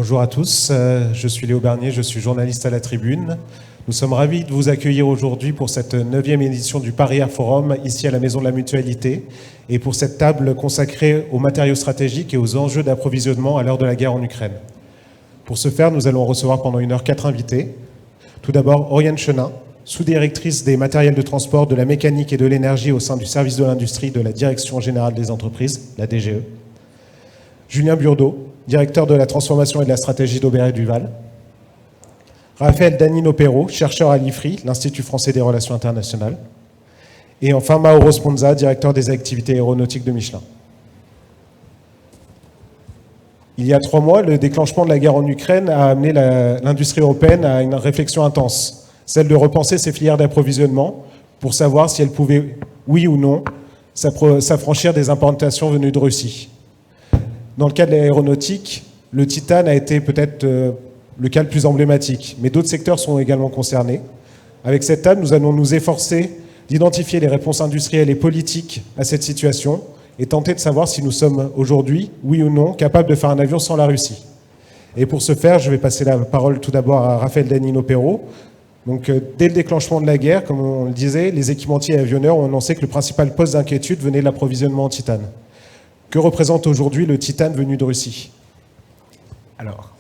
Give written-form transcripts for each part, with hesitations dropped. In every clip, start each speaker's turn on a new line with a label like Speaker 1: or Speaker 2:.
Speaker 1: Bonjour à tous, je suis Léo Bernier, je suis journaliste à La Tribune. Nous sommes ravis de vous accueillir aujourd'hui pour cette 9e édition du Paris Air Forum, ici à la Maison de la Mutualité, et pour cette table consacrée aux matériaux stratégiques et aux enjeux d'approvisionnement à l'heure de la guerre en Ukraine. Pour ce faire, nous allons recevoir pendant 1 heure 4 invités. Tout d'abord, Oriane Chenin, sous-directrice des matériels de transport, de la mécanique et de l'énergie au sein du service de l'industrie de la Direction générale des entreprises, la DGE. Julien Burdeau, directeur de la transformation et de la stratégie d'Aubert & Duval. Raphaël Danino-Perrault, chercheur à l'IFRI, l'Institut français des relations internationales. Et enfin, Mauro Sponza, directeur des activités aéronautiques de Michelin. Il y a 3 mois, le déclenchement de la guerre en Ukraine a amené l'industrie européenne à une réflexion intense, celle de repenser ses filières d'approvisionnement pour savoir si elles pouvaient, oui ou non, s'affranchir des importations venues de Russie. Dans le cas de l'aéronautique, le titane a été peut-être le cas le plus emblématique, mais d'autres secteurs sont également concernés. Avec cette table, nous allons nous efforcer d'identifier les réponses industrielles et politiques à cette situation et tenter de savoir si nous sommes aujourd'hui, oui ou non, capables de faire un avion sans la Russie. Et pour ce faire, je vais passer la parole tout d'abord à Raphaël Danino-Perrault. Donc, dès le déclenchement de la guerre, comme on le disait, les équipementiers et avionneurs ont annoncé que le principal poste d'inquiétude venait de l'approvisionnement en titane. Que représente aujourd'hui le titane venu de Russie ?
Speaker 2: Alors,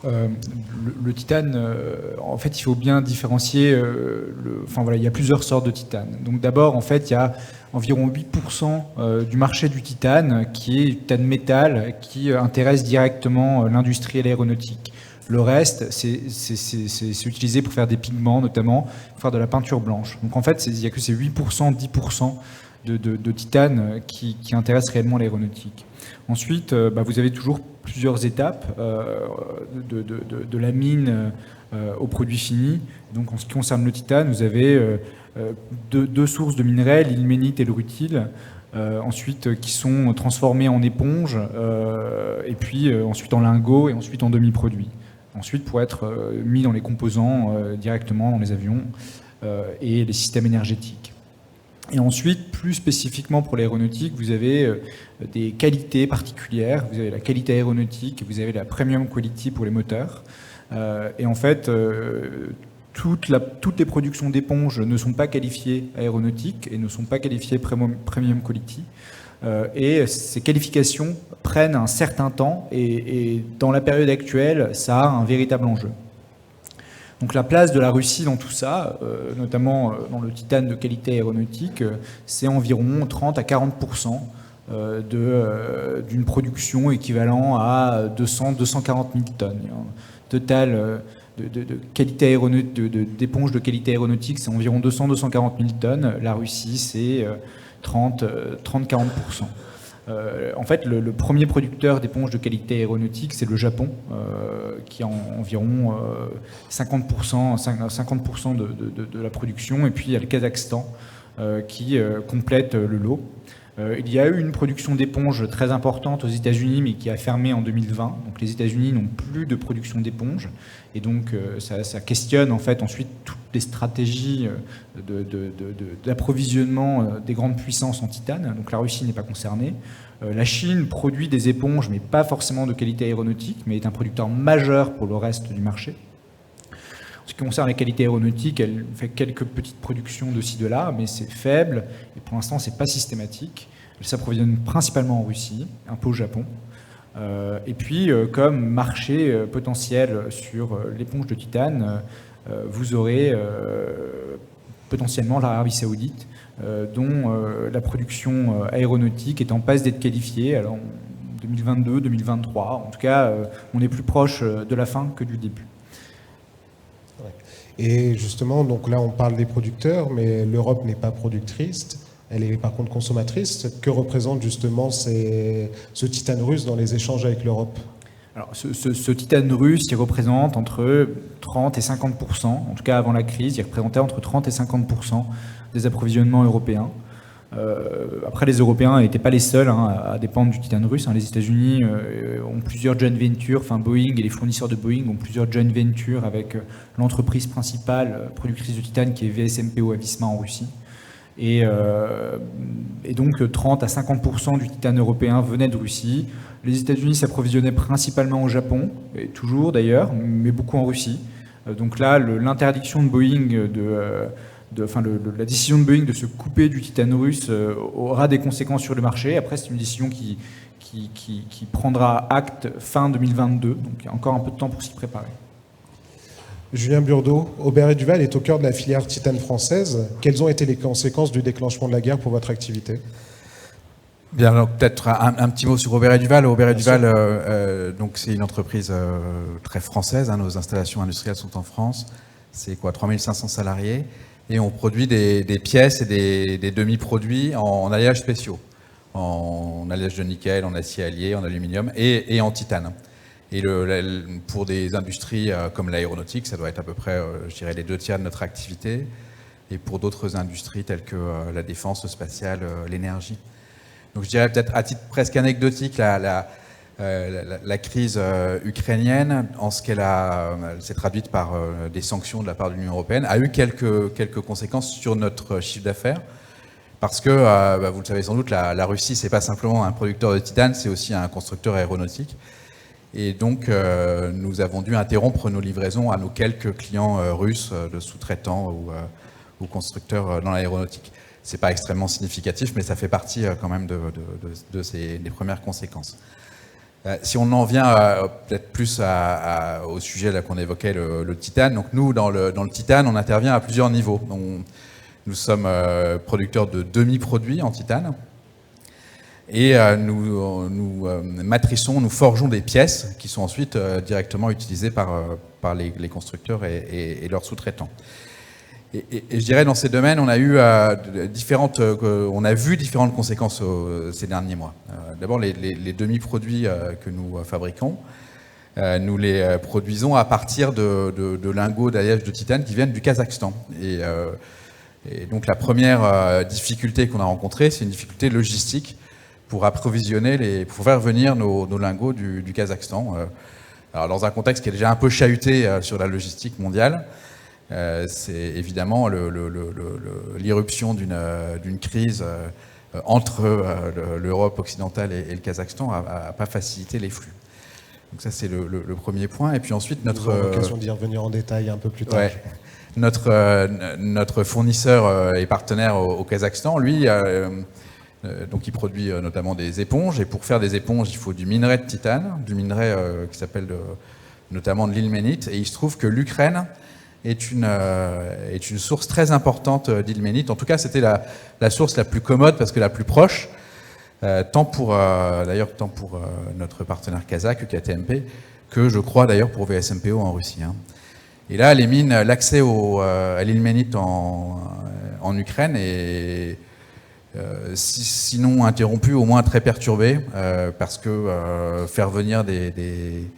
Speaker 2: le titane, en fait, il faut bien différencier. Il y a plusieurs sortes de titane. Donc, d'abord, en fait, il y a environ 8% du marché du titane qui est du titane métal qui intéresse directement l'industrie et l'aéronautique. Le reste, c'est utilisé pour faire des pigments, notamment pour faire de la peinture blanche. Donc, en fait, il n'y a que ces 8%, 10% de titane qui intéressent réellement l'aéronautique. Ensuite, vous avez toujours plusieurs étapes de la mine au produit fini. Donc, en ce qui concerne le titane, vous avez deux sources de minerais, l'ilménite et le rutile, ensuite qui sont transformés en éponge, et puis ensuite en lingots et ensuite en demi-produits. Ensuite, pour être mis dans les composants directement dans les avions et les systèmes énergétiques. Et ensuite, plus spécifiquement pour l'aéronautique, vous avez des qualités particulières. Vous avez la qualité aéronautique, vous avez la premium quality pour les moteurs. Et en fait, toutes les productions d'éponges ne sont pas qualifiées aéronautiques et ne sont pas qualifiées premium quality. Et ces qualifications prennent un certain temps et dans la période actuelle, ça a un véritable enjeu. Donc la place de la Russie dans tout ça, notamment dans le titane de qualité aéronautique, c'est environ 30 à 40% d'une production équivalent à 240 000 tonnes. Total de qualité d'éponges de qualité aéronautique, c'est environ 200-240 000 tonnes. La Russie, c'est 30-40%. En fait, le premier producteur d'éponges de qualité aéronautique, c'est le Japon, qui a environ 50% de la production, et puis il y a le Kazakhstan qui complète le lot. Il y a eu une production d'éponges très importante aux États-Unis, mais qui a fermé en 2020. Donc les États-Unis n'ont plus de production d'éponges, et donc ça questionne en fait ensuite toutes les stratégies d'approvisionnement des grandes puissances en titane. Donc la Russie n'est pas concernée. La Chine produit des éponges, mais pas forcément de qualité aéronautique, mais est un producteur majeur pour le reste du marché. En ce qui concerne la qualité aéronautique, elle fait quelques petites productions de ci, de là, mais c'est faible, et pour l'instant, c'est pas systématique. Elle s'approvisionne principalement en Russie, un peu au Japon. Et puis, comme marché potentiel sur l'éponge de titane, vous aurez potentiellement l'Arabie Saoudite, dont la production aéronautique est en passe d'être qualifiée, alors en 2022, 2023. En tout cas, on est plus proche de la fin que du début.
Speaker 1: Et justement, donc là, on parle des producteurs, mais l'Europe n'est pas productrice. Elle est par contre consommatrice. Que représente justement ce titane russe dans les échanges avec l'Europe ?
Speaker 2: Alors, ce titane russe, il représente entre 30 et 50%. En tout cas, avant la crise, il représentait entre 30 et 50% des approvisionnements européens. Après, les Européens n'étaient pas les seuls à dépendre du titane russe. Les États-Unis ont plusieurs joint ventures, Boeing et les fournisseurs de Boeing ont plusieurs joint ventures avec l'entreprise principale productrice de titane qui est VSMPO à Wismar en Russie. Et donc 30 à 50% du titane européen venait de Russie. Les États-Unis s'approvisionnaient principalement au Japon, et toujours d'ailleurs, mais beaucoup en Russie. Donc là, l'interdiction de Boeing, la décision de Boeing de se couper du titane russe aura des conséquences sur le marché. Après, c'est une décision qui prendra acte fin 2022, donc il y a encore un peu de temps pour s'y préparer.
Speaker 1: Julien Burdeau, Aubert & Duval est au cœur de la filière titane française. Quelles ont été les conséquences du déclenchement de la guerre pour votre activité ?
Speaker 3: Bien, alors peut-être un petit mot sur Aubert & Duval. Aubert & Duval, donc c'est une entreprise très française. Nos installations industrielles sont en France. C'est quoi, 3500 salariés. Et on produit des pièces et des demi-produits en alliages spéciaux. En alliage de nickel, en acier allié, en aluminium et en titane. Et pour des industries comme l'aéronautique, ça doit être à peu près, je dirais, les 2/3 de notre activité. Et pour d'autres industries telles que la défense, le spatial, l'énergie. Donc je dirais peut-être à titre presque anecdotique, la crise ukrainienne, en ce qu'elle s'est traduite par des sanctions de la part de l'Union européenne, a eu quelques conséquences sur notre chiffre d'affaires. Parce que, vous le savez sans doute, la Russie, c'est pas simplement un producteur de titane, c'est aussi un constructeur aéronautique. Et donc, nous avons dû interrompre nos livraisons à nos quelques clients russes de sous-traitants ou constructeurs dans l'aéronautique. C'est pas extrêmement significatif, mais ça fait partie quand même des premières conséquences. Si on en vient peut-être plus au sujet là qu'on évoquait, le titane. Donc nous, dans le titane, on intervient à plusieurs niveaux. Nous sommes producteurs de demi-produits en titane. Et nous matrissons, nous forgeons des pièces qui sont ensuite directement utilisées par les constructeurs et leurs sous-traitants. Et je dirais dans ces domaines, on a vu différentes conséquences ces derniers mois. D'abord, les demi-produits que nous fabriquons, nous les produisons à partir de lingots d'alliage de titane qui viennent du Kazakhstan. Et donc la première difficulté qu'on a rencontrée, c'est une difficulté logistique pour approvisionner, pour faire venir nos lingots du Kazakhstan. Alors dans un contexte qui est déjà un peu chahuté sur la logistique mondiale, c'est évidemment l'irruption d'une crise entre l'Europe occidentale et le Kazakhstan n'a pas facilité les flux. Donc ça c'est le premier point. Et puis ensuite
Speaker 1: Nous aurons l'occasion d'y revenir en détail un peu plus tard.
Speaker 3: Ouais, notre fournisseur et partenaire au Kazakhstan, lui, donc il produit notamment des éponges. Et pour faire des éponges, il faut du minerai de titane, du minerai qui s'appelle notamment de l'ilménite. Et il se trouve que l'Ukraine est une source très importante d'ilménite. En tout cas, c'était la source la plus commode parce que la plus proche, tant pour notre partenaire kazakh, UKTMP, que je crois d'ailleurs pour VSMPO en Russie. Et là, les mines, l'accès à l'ilménite en Ukraine est sinon interrompu, au moins très perturbé, parce que faire venir des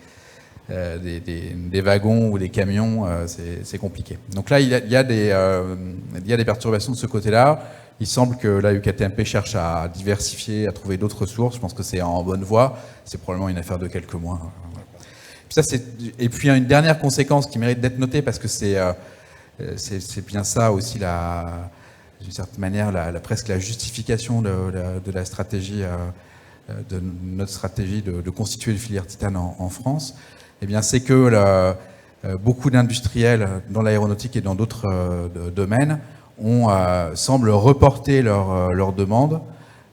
Speaker 3: wagons ou des camions, c'est compliqué. Donc là, il y a des perturbations de ce côté-là. Il semble que la UKTMP cherche à diversifier, à trouver d'autres sources. Je pense que c'est en bonne voie. C'est probablement une affaire de quelques mois. Et puis une dernière conséquence qui mérite d'être notée, parce que c'est bien ça aussi, d'une certaine manière, presque la justification de la stratégie, de notre stratégie de constituer une filière titane en France. Eh bien, c'est que beaucoup d'industriels dans l'aéronautique et dans d'autres domaines semblent reporter leurs demandes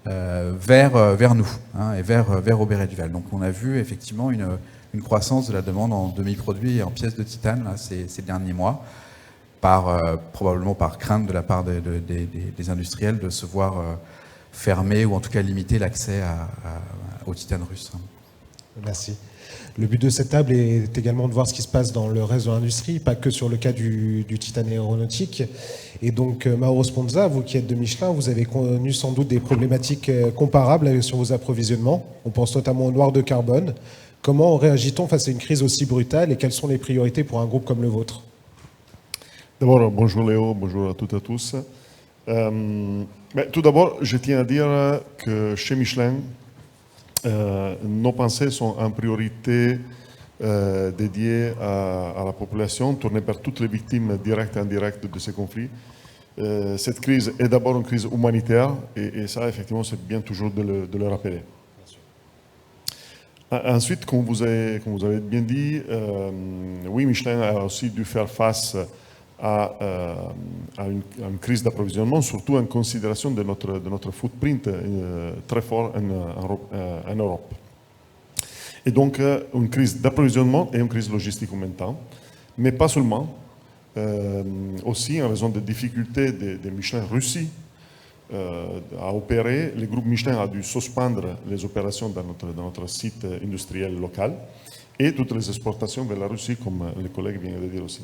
Speaker 3: vers nous et vers Aubert & Duval. Donc on a vu effectivement une croissance de la demande en demi-produits et en pièces de titane là, ces derniers mois, probablement par crainte de la part des industriels de se voir fermer ou en tout cas limiter l'accès au titane russe.
Speaker 1: Merci. Le but de cette table est également de voir ce qui se passe dans le reste de l'industrie, pas que sur le cas du titane aéronautique. Et donc, Mauro Sponza, vous qui êtes de Michelin, vous avez connu sans doute des problématiques comparables sur vos approvisionnements. On pense notamment au noir de carbone. Comment réagit-on face à une crise aussi brutale et quelles sont les priorités pour un groupe comme le vôtre ?
Speaker 4: D'abord, bonjour Léo, bonjour à toutes et à tous. Tout d'abord, je tiens à dire que chez Michelin, nos pensées sont en priorité dédiées à la population, tournées par toutes les victimes directes et indirectes de ces conflits. cette crise est d'abord une crise humanitaire, et ça, effectivement, c'est bien toujours de le rappeler. Ensuite, comme vous avez bien dit, oui, Michelin a aussi dû faire face à une crise d'approvisionnement, surtout en considération de notre footprint très fort en Europe. Et donc, une crise d'approvisionnement et une crise logistique en même temps, mais pas seulement, aussi en raison des difficultés de Michelin Russie à opérer, le groupe Michelin a dû suspendre les opérations dans notre site industriel local et toutes les exportations vers la Russie, comme les collègues viennent de dire aussi.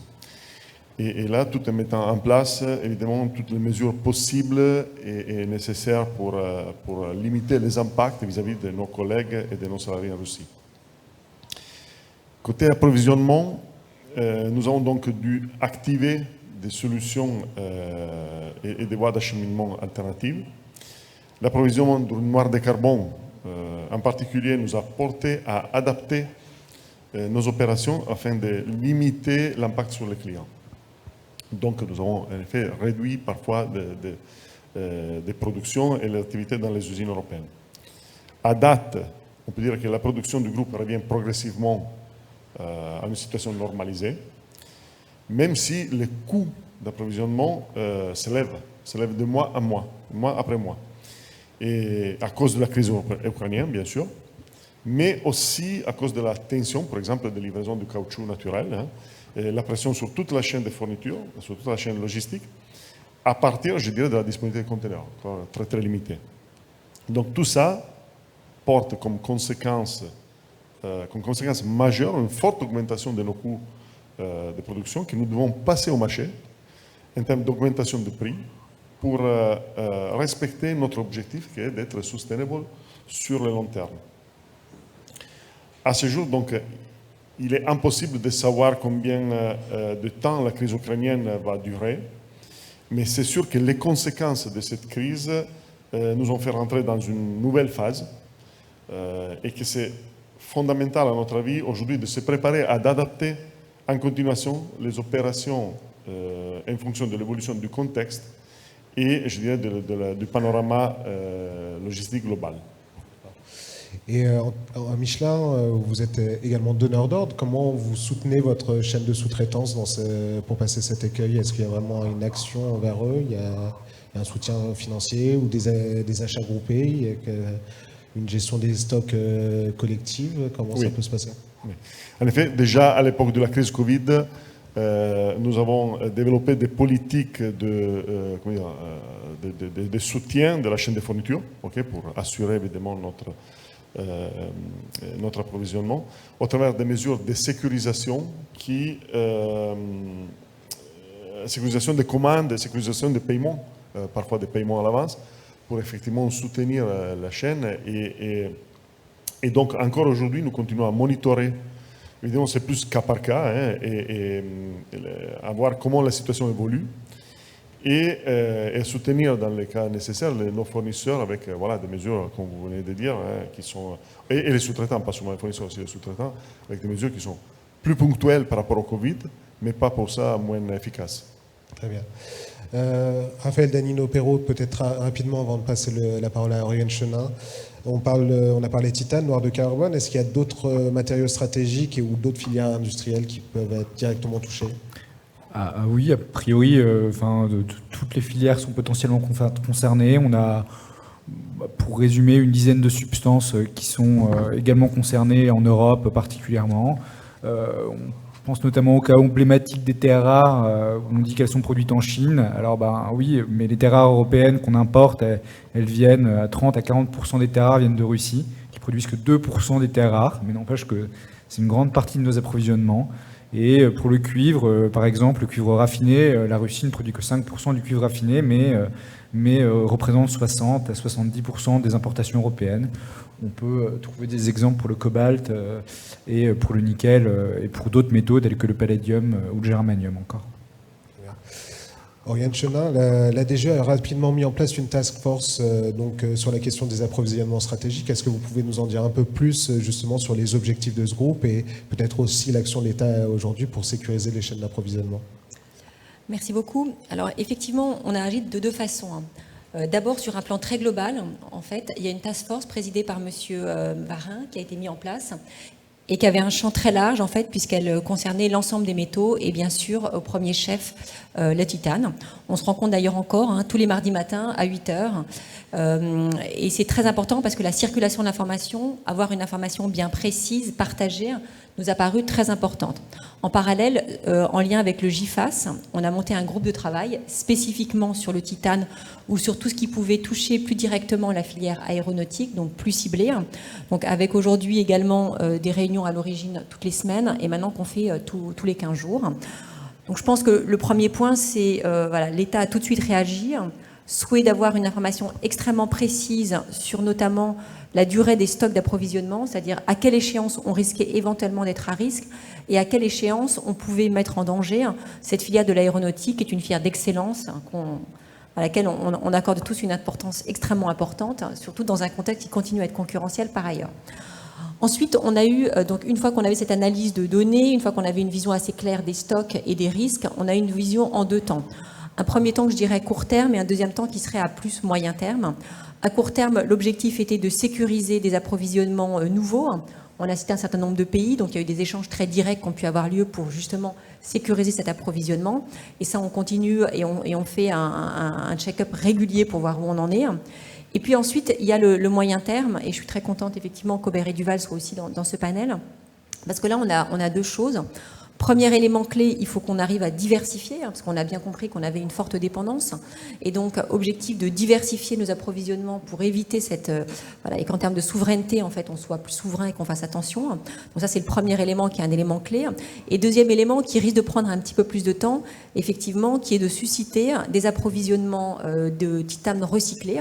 Speaker 4: Et là, tout en mettant en place, évidemment, toutes les mesures possibles et nécessaires pour limiter les impacts vis-à-vis de nos collègues et de nos salariés en Russie. Côté approvisionnement, nous avons donc dû activer des solutions et des voies d'acheminement alternatives. L'approvisionnement du noir de carbone, en particulier, nous a porté à adapter nos opérations afin de limiter l'impact sur les clients. Donc, nous avons en effet réduit parfois des productions et l'activité dans les usines européennes. À date, on peut dire que la production du groupe revient progressivement à une situation normalisée, même si les coûts d'approvisionnement s'élèvent de mois en mois, mois après mois. Et à cause de la crise ukrainienne, bien sûr, mais aussi à cause de la tension, par exemple, de livraison du caoutchouc naturel, et la pression sur toute la chaîne de fourniture, sur toute la chaîne logistique, à partir, je dirais, de la disponibilité de conteneurs, très très limitée. Donc tout ça porte comme conséquence majeure une forte augmentation de nos coûts de production que nous devons passer au marché en termes d'augmentation de prix pour respecter notre objectif qui est d'être sustainable sur le long terme. À ce jour, donc, il est impossible de savoir combien de temps la crise ukrainienne va durer, mais c'est sûr que les conséquences de cette crise nous ont fait rentrer dans une nouvelle phase et que c'est fondamental, à notre avis, aujourd'hui, de se préparer à adapter en continuation les opérations en fonction de l'évolution du contexte et, je dirais, du panorama logistique global.
Speaker 1: Et à Michelin, vous êtes également donneur d'ordre. Comment vous soutenez votre chaîne de sous-traitance pour passer cet écueil? Est-ce qu'il y a vraiment une action envers eux? Il y a un soutien financier ou des achats groupés? Il y a une gestion des stocks collective? Comment ça peut se passer?
Speaker 4: Oui. En effet, déjà à l'époque de la crise Covid, nous avons développé des politiques de soutien de la chaîne de fourniture, pour assurer évidemment notre approvisionnement, au travers des mesures de sécurisation sécurisation des commandes, sécurisation des paiements, parfois des paiements à l'avance, pour effectivement soutenir la chaîne. Et donc, encore aujourd'hui, nous continuons à monitorer. Évidemment, c'est plus cas par cas, et à voir comment la situation évolue et soutenir dans les cas nécessaires nos fournisseurs avec des mesures, comme vous venez de dire, qui sont, et les sous-traitants, pas seulement les fournisseurs, aussi les sous-traitants, avec des mesures qui sont plus ponctuelles par rapport au Covid, mais pas pour ça moins efficaces.
Speaker 1: Très bien. Raphaël Danino-Perrault, peut-être rapidement avant de passer la parole à Oriane Chenin. On a parlé titane, noir de carbone. Est-ce qu'il y a d'autres matériaux stratégiques ou d'autres filières industrielles qui peuvent être directement touchées?
Speaker 2: Oui, a priori, toutes les filières sont potentiellement concernées. On a, pour résumer, une dizaine de substances qui sont également concernées en Europe particulièrement. On pense notamment au cas emblématique des terres rares, où on dit qu'elles sont produites en Chine. Alors oui, mais les terres rares européennes qu'on importe, elles viennent à 30 à 40% des terres rares viennent de Russie, qui produisent que 2% des terres rares, mais n'empêche que c'est une grande partie de nos approvisionnements. Et pour le cuivre, par exemple, le cuivre raffiné, la Russie ne produit que 5% du cuivre raffiné, mais représente 60 à 70% des importations européennes. On peut trouver des exemples pour le cobalt et pour le nickel et pour d'autres métaux tels que le palladium ou le germanium encore.
Speaker 1: Oriane Chenin, la DGE a rapidement mis en place une task force sur la question des approvisionnements stratégiques. Est-ce que vous pouvez nous en dire un peu plus justement sur les objectifs de ce groupe et peut-être aussi l'action de l'État aujourd'hui pour sécuriser les chaînes d'approvisionnement?
Speaker 5: Merci beaucoup. Alors effectivement, on a agi de deux façons. D'abord, sur un plan très global, en fait, il y a une task force présidée par Monsieur Varin qui a été mise en place et qui avait un champ très large, en fait, puisqu'elle concernait l'ensemble des métaux et bien sûr, au premier chef, le titane. On se rencontre d'ailleurs encore tous les mardis matins à 8 heures. Et c'est très important parce que la circulation de l'information, avoir une information bien précise, partagée, nous a paru très importante. En parallèle, en lien avec le GIFAS, on a monté un groupe de travail spécifiquement sur le titane ou sur tout ce qui pouvait toucher plus directement la filière aéronautique, donc plus ciblée. Donc avec aujourd'hui également des réunions à l'origine toutes les semaines et maintenant qu'on fait tous les 15 jours. Donc je pense que le premier point, c'est voilà, l'État a tout de suite réagi, souhait d'avoir une information extrêmement précise sur notamment la durée des stocks d'approvisionnement, c'est-à-dire à quelle échéance on risquait éventuellement d'être à risque et à quelle échéance on pouvait mettre en danger cette filière de l'aéronautique, qui est une filière d'excellence, à laquelle on accorde tous une importance extrêmement importante, surtout dans un contexte qui continue à être concurrentiel par ailleurs. Ensuite, on a eu, donc une fois qu'on avait cette analyse de données, une fois qu'on avait une vision assez claire des stocks et des risques, on a eu une vision en deux temps. Un premier temps que je dirais court terme et un deuxième temps qui serait à plus moyen terme. À court terme, l'objectif était de sécuriser des approvisionnements nouveaux. On a cité un certain nombre de pays, donc il y a eu des échanges très directs qui ont pu avoir lieu pour justement sécuriser cet approvisionnement. Et ça, on continue et on fait un check-up régulier pour voir où on en est. Et puis ensuite, il y a le moyen terme, et je suis très contente effectivement qu'Aubert & Duval soit aussi dans ce panel, parce que là, on a deux choses. Premier élément clé, il faut qu'on arrive à diversifier, parce qu'on a bien compris qu'on avait une forte dépendance. Et donc, objectif de diversifier nos approvisionnements pour éviter cette... voilà, et qu'en termes de souveraineté, en fait, on soit plus souverain et qu'on fasse attention. Donc ça, c'est le premier élément qui est un élément clé. Et deuxième élément qui risque de prendre un petit peu plus de temps, effectivement, qui est de susciter des approvisionnements de titane recyclé.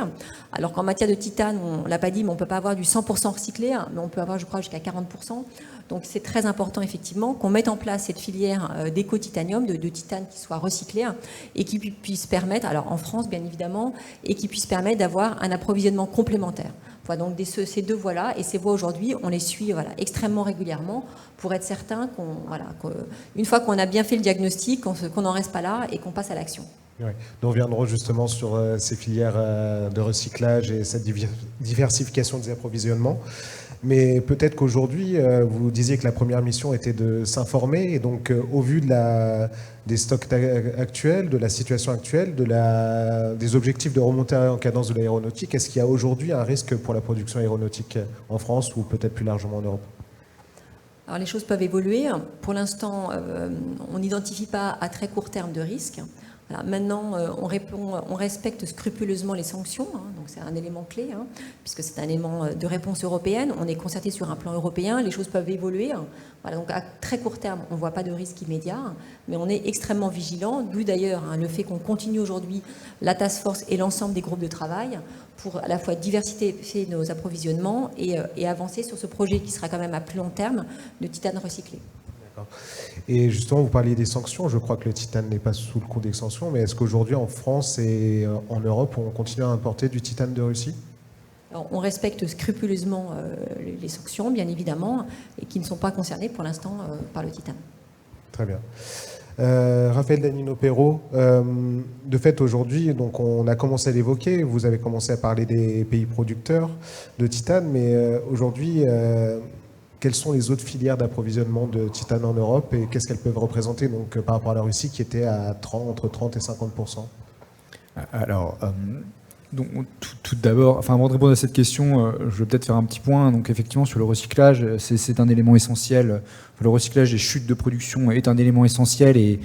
Speaker 5: Alors qu'en matière de titane, on ne l'a pas dit, mais on ne peut pas avoir du 100% recyclé, mais on peut avoir, je crois, jusqu'à 40%. Donc c'est très important effectivement qu'on mette en place cette filière d'éco-titanium, de titane qui soit recyclé et qui puisse permettre, alors en France bien évidemment, et qui puisse permettre d'avoir un approvisionnement complémentaire. Voilà, donc ces deux voies-là, et ces voies aujourd'hui, on les suit extrêmement régulièrement pour être certain qu'une fois qu'on a bien fait le diagnostic, qu'on n'en reste pas là et qu'on passe à l'action.
Speaker 1: Ouais. Nous reviendrons justement sur ces filières de recyclage et cette diversification des approvisionnements. Mais peut-être qu'aujourd'hui, vous disiez que la première mission était de s'informer, et donc au vu des stocks actuels, de la situation actuelle, des objectifs de remontée en cadence de l'aéronautique, est-ce qu'il y a aujourd'hui un risque pour la production aéronautique en France ou peut-être plus largement en Europe ?
Speaker 5: Alors les choses peuvent évoluer. Pour l'instant, on n'identifie pas à très court terme de risque. Voilà. Maintenant, on respecte scrupuleusement les sanctions, donc c'est un élément clé, puisque c'est un élément de réponse européenne. On est concerté sur un plan européen, les choses peuvent évoluer. Voilà, donc à très court terme, on ne voit pas de risque immédiat, mais on est extrêmement vigilant, d'où d'ailleurs le fait qu'on continue aujourd'hui la task force et l'ensemble des groupes de travail pour à la fois diversifier nos approvisionnements et avancer sur ce projet qui sera quand même à plus long terme de titane recyclé.
Speaker 1: Et justement, vous parliez des sanctions. Je crois que le titane n'est pas sous le coup des sanctions, mais est-ce qu'aujourd'hui, en France et en Europe, on continue à importer du titane de Russie ?
Speaker 5: Alors, on respecte scrupuleusement les sanctions, bien évidemment, et qui ne sont pas concernées pour l'instant par le titane.
Speaker 1: Très bien. Raphaël Danino-Perrault, de fait, aujourd'hui, donc on a commencé à l'évoquer, vous avez commencé à parler des pays producteurs de titane, mais aujourd'hui... quelles sont les autres filières d'approvisionnement de titane en Europe et qu'est-ce qu'elles peuvent représenter donc, par rapport à la Russie qui était à entre 30 et 50%?
Speaker 2: Alors, donc, tout d'abord, avant de répondre à cette question, je vais peut-être faire un petit point. Donc effectivement, sur le recyclage, c'est un élément essentiel. Le recyclage des chutes de production est un élément essentiel et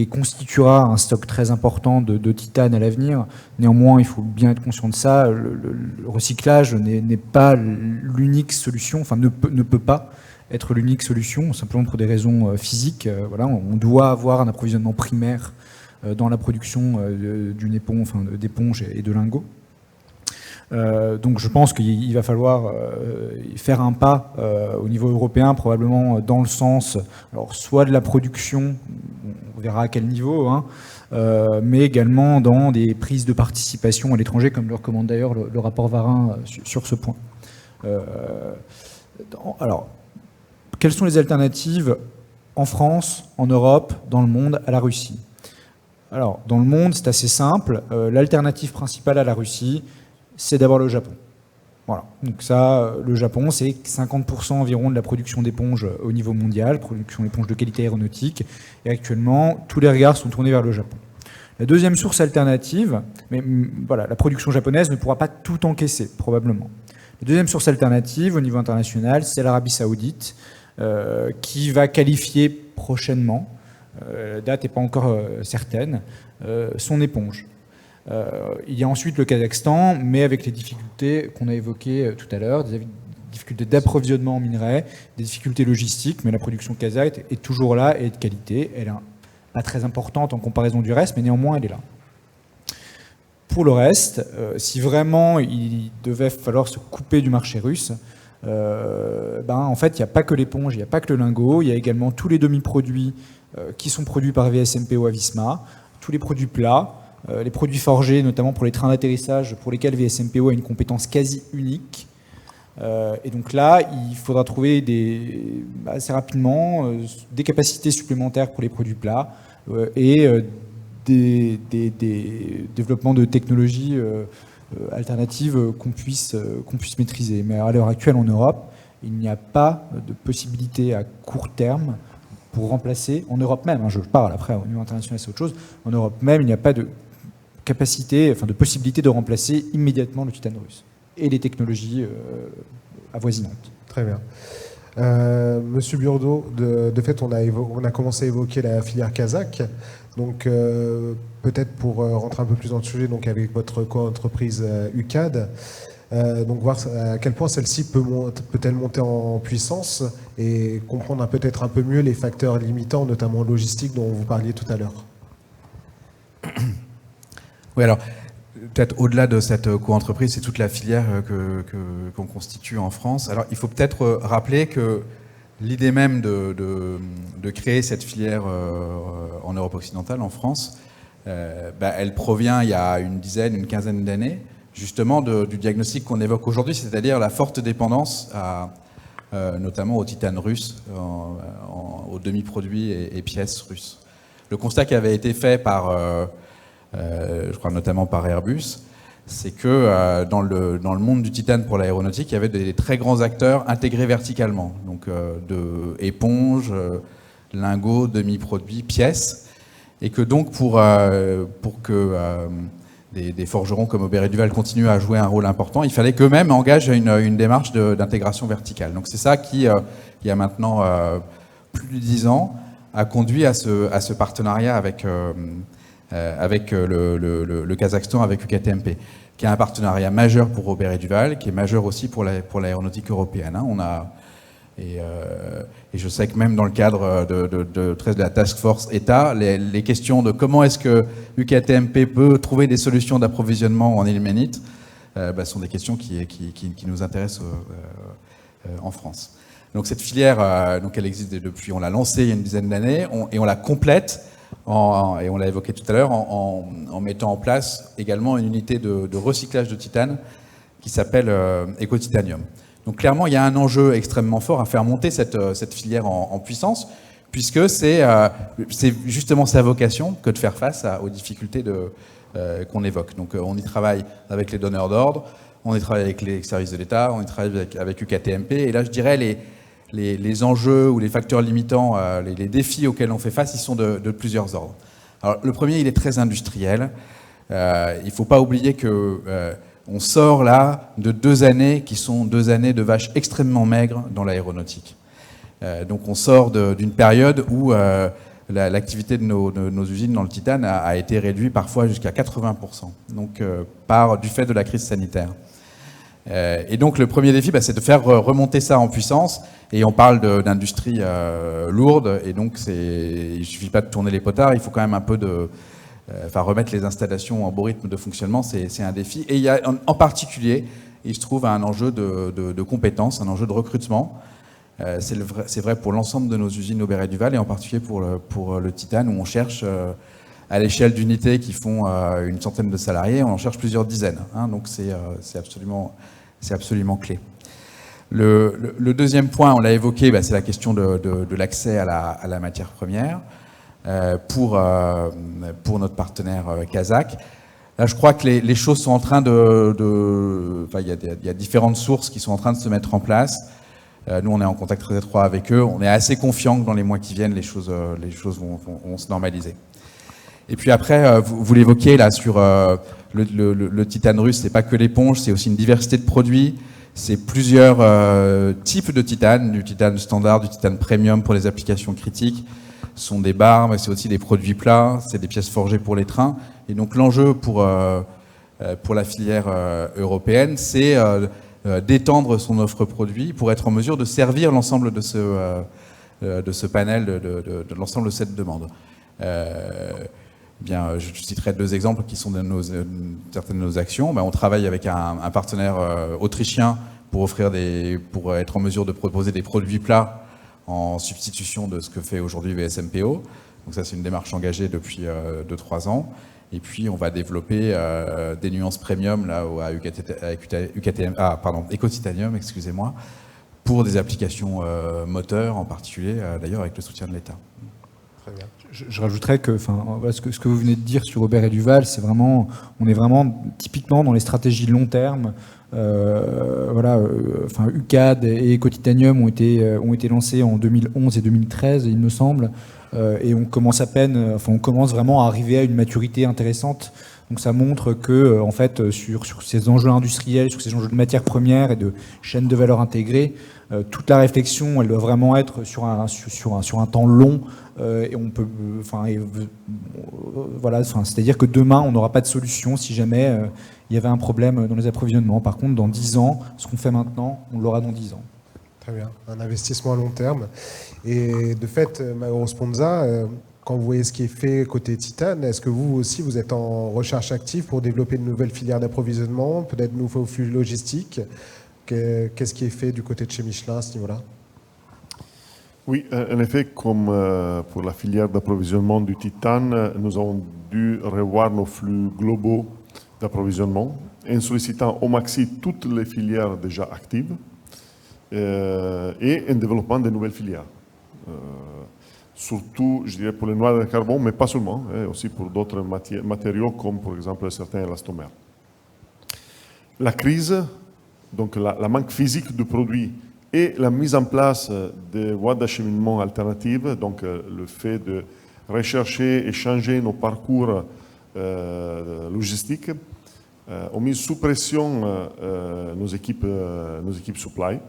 Speaker 2: constituera un stock très important de titane à l'avenir. Néanmoins, il faut bien être conscient de ça. Le recyclage n'est pas l'unique solution, ne peut pas être l'unique solution, simplement pour des raisons physiques. Voilà, on doit avoir un approvisionnement primaire dans la production d'une éponge, d'éponges et de lingots. Donc je pense qu'il va falloir faire un pas au niveau européen, probablement dans le sens, alors soit de la production, on verra à quel niveau, mais également dans des prises de participation à l'étranger, comme le recommande d'ailleurs le rapport Varin sur ce point. Alors, quelles sont les alternatives en France, en Europe, dans le monde, à la Russie ? Alors, dans le monde, c'est assez simple. L'alternative principale à la Russie, c'est d'abord le Japon. Voilà. Donc ça, le Japon, c'est 50% environ de la production d'éponges au niveau mondial, production d'éponges de qualité aéronautique. Et actuellement, tous les regards sont tournés vers le Japon. La deuxième source alternative, mais voilà, la production japonaise ne pourra pas tout encaisser, probablement. La deuxième source alternative au niveau international, c'est l'Arabie Saoudite, qui va qualifier prochainement, la date n'est pas encore certaine, son éponge. Il y a ensuite le Kazakhstan, mais avec les difficultés qu'on a évoquées tout à l'heure, des difficultés d'approvisionnement en minerais, des difficultés logistiques, mais la production kazakh est toujours là et est de qualité. Elle est pas très importante en comparaison du reste, mais néanmoins elle est là. Pour le reste, si vraiment il devait falloir se couper du marché russe, en fait, il n'y a pas que l'éponge, il n'y a pas que le lingot, il y a également tous les demi-produits qui sont produits par VSMPO à Wismar, tous les produits plats, les produits forgés, notamment pour les trains d'atterrissage, pour lesquels VSMPO a une compétence quasi unique. Et donc là, il faudra trouver assez rapidement des capacités supplémentaires pour les produits plats et des développements de technologies alternatives qu'on puisse maîtriser. Mais à l'heure actuelle, en Europe, il n'y a pas de possibilité à court terme pour remplacer, en Europe même, je parle après au niveau international c'est autre chose, en Europe même, il n'y a pas de capacité, de possibilité de remplacer immédiatement le titane russe et les technologies avoisinantes.
Speaker 1: Très bien. Monsieur Burdeau, de fait, on a commencé à évoquer la filière kazakh. Donc, peut-être pour rentrer un peu plus dans le sujet, donc avec votre co-entreprise UCAD, donc voir à quel point celle-ci peut-elle monter en puissance et comprendre peut-être un peu mieux les facteurs limitants, notamment logistiques, dont vous parliez tout à l'heure.
Speaker 3: Oui, alors, peut-être au-delà de cette co-entreprise, c'est toute la filière qu'on constitue en France. Alors, il faut peut-être rappeler que l'idée même de créer cette filière en Europe occidentale, en France, elle provient il y a une quinzaine d'années, justement du diagnostic qu'on évoque aujourd'hui, c'est-à-dire la forte dépendance notamment au titane russe, aux demi-produits et pièces russes. Le constat qui avait été fait par, je crois notamment par Airbus, c'est que dans le monde du titane pour l'aéronautique, il y avait des très grands acteurs intégrés verticalement, donc de éponges, lingots, demi-produits, pièces, et que donc pour que des forgerons comme Aubert et Duval continuent à jouer un rôle important, il fallait qu'eux-mêmes engagent une démarche d'intégration verticale. Donc c'est ça qui, il y a maintenant plus de 10 ans, a conduit à ce partenariat avec le Kazakhstan, avec UKTMP, qui est un partenariat majeur pour Aubert et Duval, qui est majeur aussi pour l'aéronautique européenne. Et je sais que même dans le cadre de la task force État, les questions de comment est-ce que UKTMP peut trouver des solutions d'approvisionnement en ilménite sont des questions qui nous intéressent en France. Donc cette filière, elle existe depuis, on l'a lancée il y a une dizaine d'années, et on la complète, et on l'a évoqué tout à l'heure, en mettant en place également une unité de recyclage de titane qui s'appelle Ecotitanium. Donc clairement, il y a un enjeu extrêmement fort à faire monter cette filière en puissance, puisque c'est justement sa vocation que de faire face aux difficultés qu'on évoque. Donc on y travaille avec les donneurs d'ordre, on y travaille avec les services de l'État, on y travaille avec UKTMP, et là je dirais les enjeux ou les facteurs limitants, les défis auxquels on fait face, ils sont de plusieurs ordres. Alors le premier, il est très industriel. Il ne faut pas oublier que on sort là de 2 années qui sont 2 années de vaches extrêmement maigres dans l'aéronautique. Donc on sort d'une période où l'activité de nos usines dans le titane a été réduite parfois jusqu'à 80%, donc du fait de la crise sanitaire. Et donc le premier défi, c'est de faire remonter ça en puissance, et on parle d'industrie lourde, et donc il ne suffit pas de tourner les potards, il faut quand même un peu remettre les installations en beau rythme de fonctionnement, c'est un défi. Et il y a en particulier, il se trouve un enjeu de compétences, un enjeu de recrutement. C'est vrai pour l'ensemble de nos usines Aubert et Duval, et en particulier pour le titane, où on cherche, à l'échelle d'unités qui font une centaine de salariés, on en cherche plusieurs dizaines. Donc c'est absolument clé. Le deuxième point, on l'a évoqué, c'est la question de l'accès à la matière première. pour notre partenaire kazakh. Là, je crois que les choses sont en train enfin, il y a différentes sources qui sont en train de se mettre en place. Nous, on est en contact très étroit avec eux. On est assez confiants que dans les mois qui viennent, les choses vont se normaliser. Et puis après, vous l'évoquiez là sur le titane russe, c'est pas que l'éponge, c'est aussi une diversité de produits. C'est plusieurs types de titane, du titane standard, du titane premium pour les applications critiques. Ce sont des barres, mais c'est aussi des produits plats, c'est des pièces forgées pour les trains. Et donc l'enjeu pour la filière européenne, c'est d'étendre son offre produit pour être en mesure de servir l'ensemble de ce panel, de l'ensemble de cette demande. Bien, je citerai 2 exemples qui sont certaines de nos actions. On travaille avec un partenaire autrichien pour être en mesure de proposer des produits plats en substitution de ce que fait aujourd'hui VSMPO. Donc ça, c'est une démarche engagée depuis 2-3 ans. Et puis, on va développer des nuances premium là, Ecotitanium, excusez-moi, pour des applications moteurs, en particulier, d'ailleurs, avec le soutien de l'État.
Speaker 1: Très bien.
Speaker 2: Je rajouterais que, ce que vous venez de dire sur Aubert et Duval, on est vraiment typiquement dans les stratégies long terme. UCAD et Ecotitanium ont été lancés en 2011 et 2013, il me semble, et on commence vraiment à arriver à une maturité intéressante. Donc ça montre que, en fait, sur ces enjeux industriels, sur ces enjeux de matières premières et de chaînes de valeur intégrées, toute la réflexion, elle doit vraiment être sur un temps long. Et on peut, c'est-à-dire que demain, on n'aura pas de solution si jamais il y avait un problème dans les approvisionnements. Par contre, dans 10 ans, ce qu'on fait maintenant, on l'aura dans 10 ans.
Speaker 1: Très bien, un investissement à long terme. Et de fait, Mauro Sponza, quand vous voyez ce qui est fait côté titane, est-ce que vous aussi, vous êtes en recherche active pour développer de nouvelles filières d'approvisionnement, peut-être de nouveaux flux logistiques? Qu'est-ce qui est fait du côté de chez Michelin à ce niveau-là?
Speaker 4: Oui, en effet, comme pour la filière d'approvisionnement du titane, nous avons dû revoir nos flux globaux d'approvisionnement en sollicitant au maxi toutes les filières déjà actives et en développant de nouvelles filières. Surtout, je dirais, pour les noix de carbone, mais pas seulement, aussi pour d'autres matériaux comme par exemple certains élastomères. La crise, donc la manque physique du produit et la mise en place des voies d'acheminement alternatives, donc le fait de rechercher et changer nos parcours logistiques, ont mis sous pression nos équipes supply.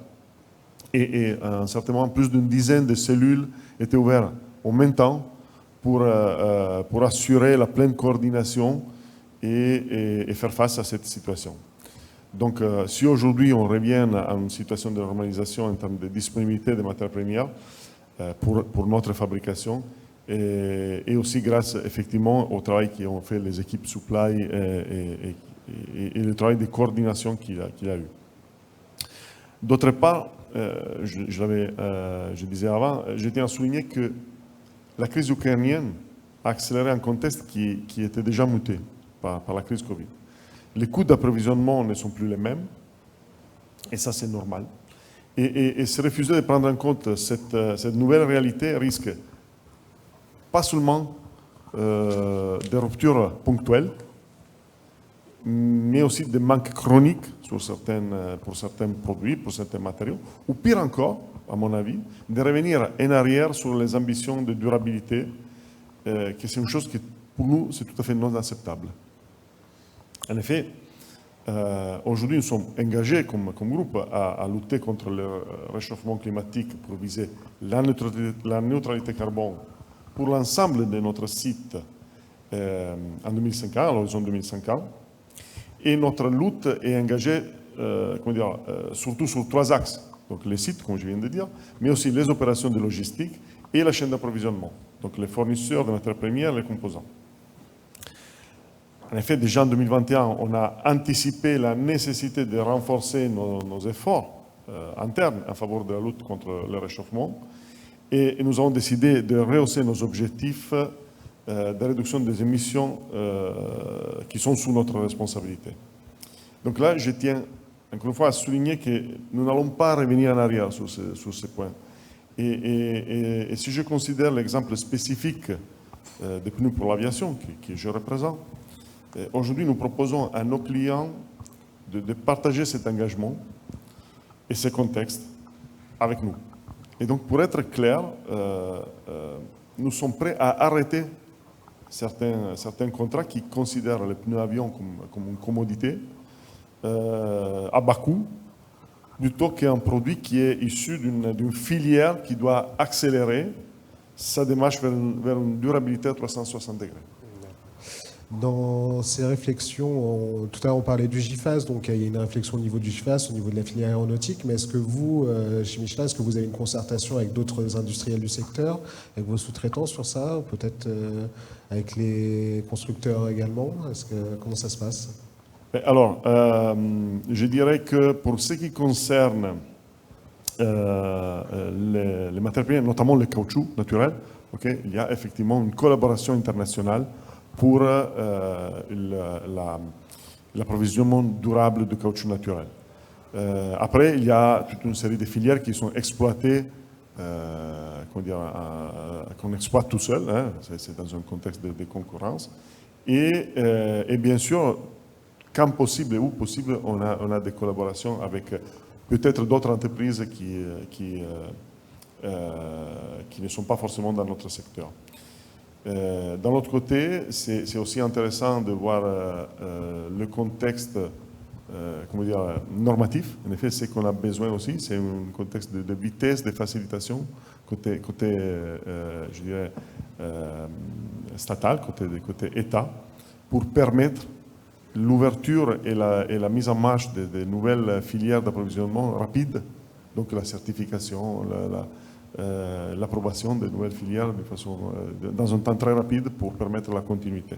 Speaker 4: Et certainement plus d'une dizaine de cellules étaient ouvertes en même temps pour assurer la pleine coordination et faire face à cette situation. Donc, si aujourd'hui on revient à une situation de normalisation en termes de disponibilité des matières premières pour notre fabrication, et aussi grâce effectivement au travail qu'ont fait les équipes supply et le travail de coordination qu'il a eu. D'autre part, je disais avant, je tiens à souligner que la crise ukrainienne a accéléré un contexte qui était déjà muté par la crise Covid. Les coûts d'approvisionnement ne sont plus les mêmes, et ça c'est normal. Et se refuser de prendre en compte cette nouvelle réalité risque pas seulement des ruptures ponctuelles, mais aussi des manques chroniques pour certains produits, pour certains matériaux, ou pire encore, à mon avis, de revenir en arrière sur les ambitions de durabilité, que c'est une chose qui, pour nous, c'est tout à fait non acceptable. En effet, aujourd'hui, nous sommes engagés comme groupe à lutter contre le réchauffement climatique pour viser la neutralité carbone pour l'ensemble de notre site en 2050, à l'horizon 2050. Et notre lutte est engagée surtout sur 3 axes. Donc les sites, comme je viens de dire, mais aussi les opérations de logistique et la chaîne d'approvisionnement. Donc les fournisseurs de matières premières et les composants. En effet, déjà en 2021, on a anticipé la nécessité de renforcer nos efforts internes en faveur de la lutte contre le réchauffement. Et nous avons décidé de rehausser nos objectifs de réduction des émissions qui sont sous notre responsabilité. Donc là, je tiens encore une fois à souligner que nous n'allons pas revenir en arrière sur ces points. Et si je considère l'exemple spécifique des pneus pour l'aviation que je représente. Aujourd'hui, nous proposons à nos clients de partager cet engagement et ce contexte avec nous. Et donc, pour être clair, nous sommes prêts à arrêter certains contrats qui considèrent les pneus avions comme une commodité à bas coût, plutôt qu'un produit qui est issu d'une filière qui doit accélérer sa démarche vers une durabilité à 360 degrés.
Speaker 1: Dans ces réflexions, tout à l'heure on parlait du GIFAS, donc il y a une réflexion au niveau du GIFAS, au niveau de la filière aéronautique, mais est-ce que vous, chez Michelin, est-ce que vous avez une concertation avec d'autres industriels du secteur, avec vos sous-traitants sur ça, ou peut-être avec les constructeurs également? Comment ça se passe?
Speaker 4: Alors, je dirais que pour ce qui concerne les matières premières, notamment le caoutchouc naturel, okay, il y a effectivement une collaboration internationale pour l'approvisionnement durable de caoutchouc naturel. Après, il y a toute une série de filières qui sont exploitées, qu'on exploite tout seul, hein, c'est dans un contexte de concurrence. Et bien sûr, quand possible et où possible, on a des collaborations avec peut-être d'autres entreprises qui ne sont pas forcément dans notre secteur. D'un autre côté, c'est aussi intéressant de voir le contexte normatif. En effet, ce qu'on a besoin aussi, c'est un contexte de vitesse, de facilitation, côté je dirais, statal, côté État, pour permettre l'ouverture et la mise en marche de nouvelles filières d'approvisionnement rapides, donc la certification, l'approbation de nouvelles filières dans un temps très rapide pour permettre la continuité.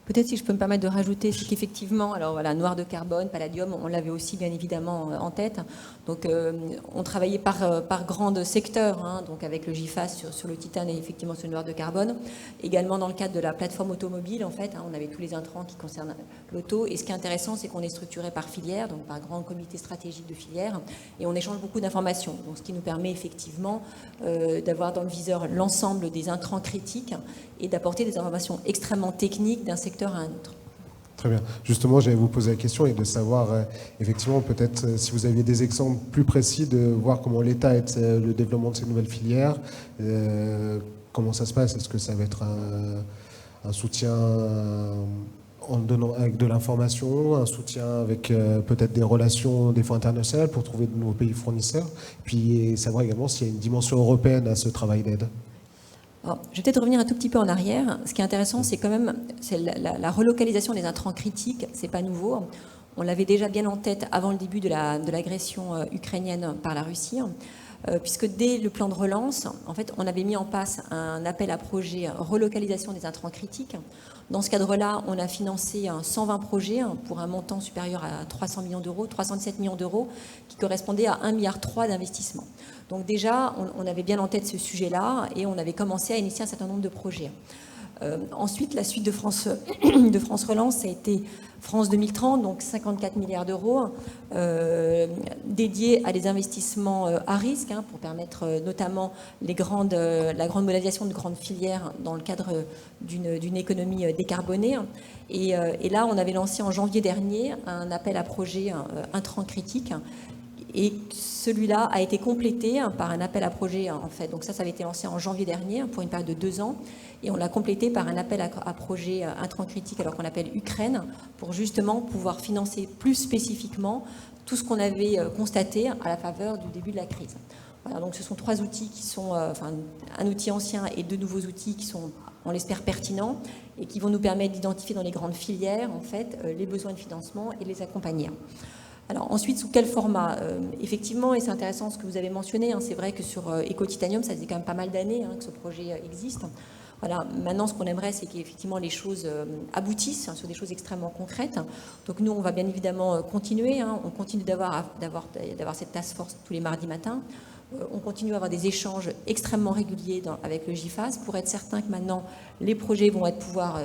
Speaker 5: Peut-être si je peux me permettre de rajouter, c'est qu'effectivement, alors voilà, noir de carbone, palladium, on l'avait aussi bien évidemment en tête. Donc on travaillait par grands secteurs, hein, donc avec le GIFAS sur le titane et effectivement sur le noir de carbone. Également dans le cadre de la plateforme automobile, en fait, hein, on avait tous les intrants qui concernent l'auto. Et ce qui est intéressant, c'est qu'on est structuré par filière, donc par grand comité stratégique de filière, et on échange beaucoup d'informations. Donc ce qui nous permet effectivement d'avoir dans le viseur l'ensemble des intrants critiques et d'apporter des informations extrêmement techniques d'un secteur à un autre.
Speaker 1: Très bien. Justement, j'allais vous poser la question et de savoir, effectivement, peut-être si vous aviez des exemples plus précis de voir comment l'État aide le développement de ces nouvelles filières, comment ça se passe? Est-ce que ça va être un soutien en donnant avec de l'information, un soutien avec peut-être des relations des fois internationales pour trouver de nouveaux pays fournisseurs, puis savoir également s'il y a une dimension européenne à ce travail d'aide?
Speaker 5: Alors, je vais peut-être revenir un tout petit peu en arrière. Ce qui est intéressant, c'est quand même la relocalisation des intrants critiques. C'est pas nouveau. On l'avait déjà bien en tête avant le début de l'agression ukrainienne par la Russie, puisque dès le plan de relance, en fait, on avait mis en place un appel à projet relocalisation des intrants critiques. Dans ce cadre-là, on a financé 120 projets pour un montant supérieur à 300 millions d'euros, 317 millions d'euros, qui correspondait à 1,3 milliard d'investissement. Donc déjà, on avait bien en tête ce sujet-là et on avait commencé à initier un certain nombre de projets. Ensuite, la suite de France Relance, ça a été France 2030, donc 54 milliards d'euros, dédiés à des investissements à risque, hein, pour permettre notamment la grande modernisation de grandes filières dans le cadre d'une économie décarbonée. Et là, on avait lancé en janvier dernier un appel à projet intrant critique. Et celui-là a été complété par un appel à projet, en fait. Donc ça avait été lancé en janvier dernier pour une période de 2 ans. Et on l'a complété par un appel à projet intrant critique, alors qu'on appelle Ukraine, pour justement pouvoir financer plus spécifiquement tout ce qu'on avait constaté à la faveur du début de la crise. Voilà, donc ce sont 3 outils qui sont, un outil ancien et 2 nouveaux outils qui sont, on l'espère, pertinents et qui vont nous permettre d'identifier dans les grandes filières, en fait, les besoins de financement et les accompagner. Alors ensuite, sous quel format? Effectivement, et c'est intéressant ce que vous avez mentionné, hein, c'est vrai que sur Eco-Titanium, ça faisait quand même pas mal d'années que ce projet existe. Voilà, maintenant, ce qu'on aimerait, c'est qu'effectivement les choses aboutissent, hein, sur des choses extrêmement concrètes. Donc nous, on va bien évidemment continuer. Hein, on continue d'avoir cette task force tous les mardis matins. On continue à avoir des échanges extrêmement réguliers avec le GIFAS pour être certain que maintenant les projets vont pouvoir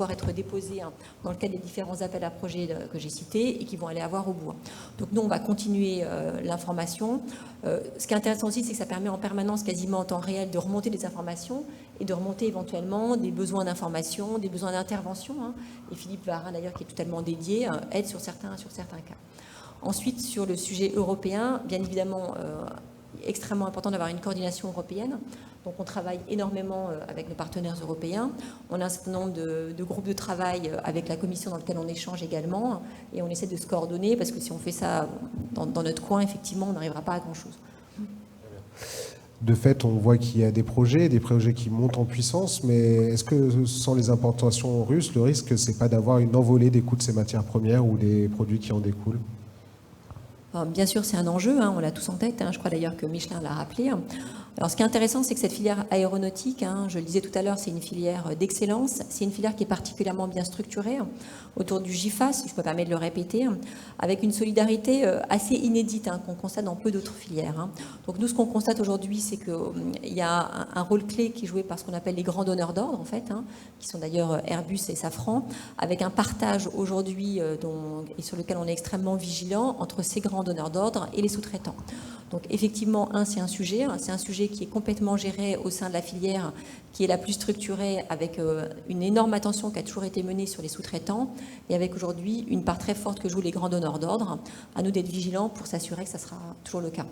Speaker 5: être déposés dans le cadre des différents appels à projets que j'ai cités et qui vont aller avoir au bout. Donc nous, on va continuer l'information. Ce qui est intéressant aussi, c'est que ça permet en permanence, quasiment en temps réel, de remonter des informations et de remonter éventuellement des besoins d'information, des besoins d'intervention. Et Philippe Varin, d'ailleurs, qui est totalement dédié, aide sur certains cas. Ensuite, sur le sujet européen, bien évidemment, extrêmement important d'avoir une coordination européenne. Donc on travaille énormément avec nos partenaires européens. On a un certain nombre de groupes de travail avec la Commission dans lequel on échange également. Et on essaie de se coordonner parce que si on fait ça dans notre coin, effectivement, on n'arrivera pas à grand-chose.
Speaker 1: De fait, on voit qu'il y a des projets qui montent en puissance, mais est-ce que sans les importations russes, le risque, c'est pas d'avoir une envolée des coûts de ces matières premières ou des produits qui en découlent ?
Speaker 5: Bien sûr, c'est un enjeu, on l'a tous en tête, je crois d'ailleurs que Michelin l'a rappelé. Alors, ce qui est intéressant, c'est que cette filière aéronautique, je le disais tout à l'heure, c'est une filière d'excellence, c'est une filière qui est particulièrement bien structurée autour du GIFAS, si je me permets de le répéter, avec une solidarité assez inédite qu'on constate dans peu d'autres filières. Donc nous, ce qu'on constate aujourd'hui, c'est qu'il y a un rôle clé qui est joué par ce qu'on appelle les grands donneurs d'ordre, en fait, qui sont d'ailleurs Airbus et Safran, avec un partage aujourd'hui et sur lequel on est extrêmement vigilant entre ces grands donneurs d'ordre et les sous-traitants. Donc effectivement, c'est un sujet qui est complètement géré au sein de la filière, qui est la plus structurée, avec une énorme attention qui a toujours été menée sur les sous-traitants, et avec aujourd'hui une part très forte que jouent les grands donneurs d'ordre. À nous d'être vigilants pour s'assurer que ça sera toujours le cas.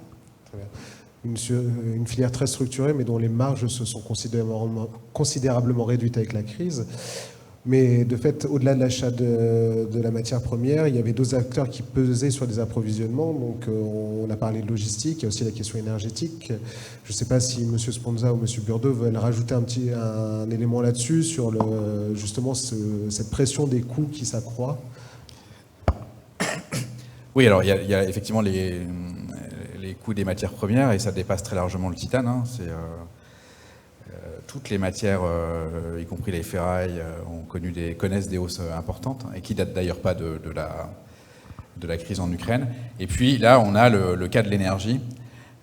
Speaker 1: Très bien. Une filière très structurée, mais dont les marges se sont considérablement réduites avec la crise. Mais de fait, au-delà de l'achat de la matière première, il y avait d'autres acteurs qui pesaient sur les approvisionnements. Donc, on a parlé de logistique, il y a aussi la question énergétique. Je ne sais pas si M. Sponza ou M. Burdeau veulent rajouter un élément là-dessus, sur justement cette pression des coûts qui s'accroît.
Speaker 3: Oui, alors il y a effectivement les coûts des matières premières, et ça dépasse très largement le titane. Toutes les matières, y compris les ferrailles, connaissent des hausses importantes, et qui datent d'ailleurs pas de la crise en Ukraine. Et puis là, on a le cas de l'énergie,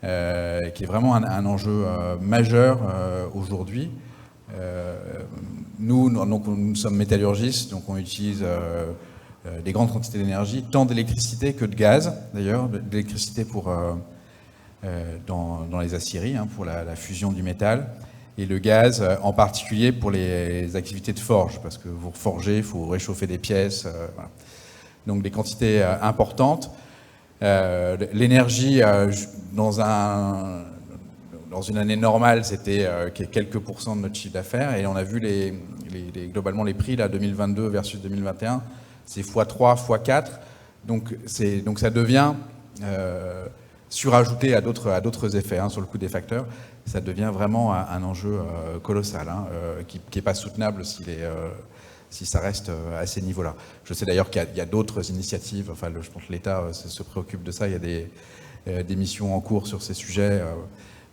Speaker 3: qui est vraiment un enjeu majeur aujourd'hui. Nous sommes métallurgistes, donc on utilise des grandes quantités d'énergie, tant d'électricité que de gaz, d'ailleurs, d'électricité dans les aciéries, pour la fusion du métal, et le gaz en particulier pour les activités de forge, parce que vous forgez, il faut réchauffer des pièces, voilà. Donc des quantités importantes. L'énergie, dans une année normale, c'était quelques pourcents de notre chiffre d'affaires, et on a vu globalement les prix, là, 2022 versus 2021, c'est x3, x4, donc ça devient surajouté à d'autres effets sur le coût des facteurs. Ça devient vraiment un enjeu colossal, qui n'est pas soutenable si ça reste à ces niveaux-là. Je sais d'ailleurs qu'il y a d'autres initiatives, je pense que l'État se préoccupe de ça, il y a des missions en cours sur ces sujets,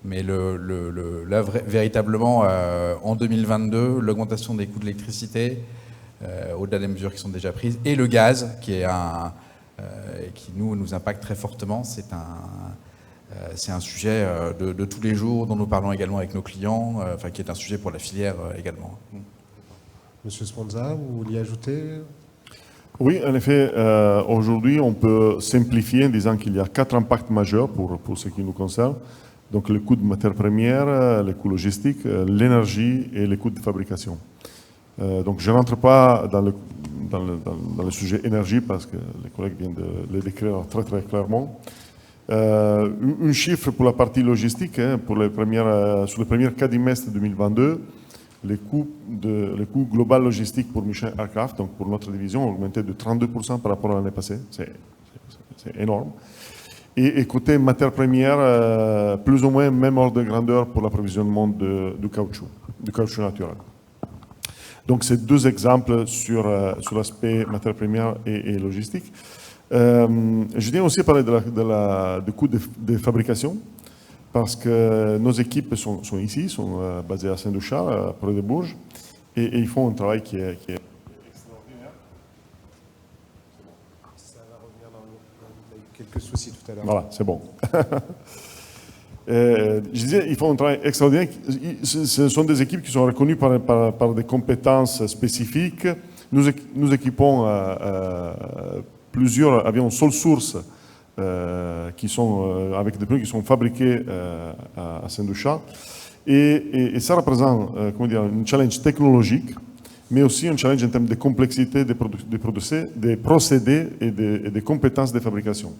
Speaker 3: mais là, véritablement, en 2022, l'augmentation des coûts de l'électricité, au-delà des mesures qui sont déjà prises, et le gaz, qui nous impacte très fortement, c'est un sujet de tous les jours dont nous parlons également avec nos clients, qui est un sujet pour la filière également.
Speaker 1: Monsieur Sponza, vous vouliez ajouter ?
Speaker 4: Oui, en effet, aujourd'hui, on peut simplifier en disant qu'il y a 4 impacts majeurs pour ce qui nous concerne. Donc, le coût de matières premières, les coûts logistiques, l'énergie et les coûts de fabrication. Donc, je ne rentre pas dans le sujet énergie parce que les collègues viennent de le décrire très, très clairement. Un chiffre pour la partie logistique, sur le premier quadrimestre 2022, le coût global logistique pour Michelin Aircraft, donc pour notre division, a augmenté de 32% par rapport à l'année passée. C'est énorme. Et côté matières premières, plus ou moins même ordre de grandeur pour l'approvisionnement du caoutchouc naturel. Donc, c'est 2 exemples sur l'aspect matières premières et logistique. Je viens aussi parler du coût de fabrication, parce que nos équipes sont ici, sont basées à Saint-Douchard, près de Bourges, et ils font un travail qui est extraordinaire.
Speaker 1: Ça va revenir quelques soucis tout à l'heure.
Speaker 4: Voilà, c'est bon. Je disais, ils font un travail extraordinaire. Ce sont des équipes qui sont reconnues par des compétences spécifiques. Nous équipons plusieurs avions sole source qui sont avec des pneus qui sont fabriqués à Saint-Duchat. Et ça représente comment dire, un challenge technologique, mais aussi un challenge en termes de complexité des procédés et des compétences de fabrication.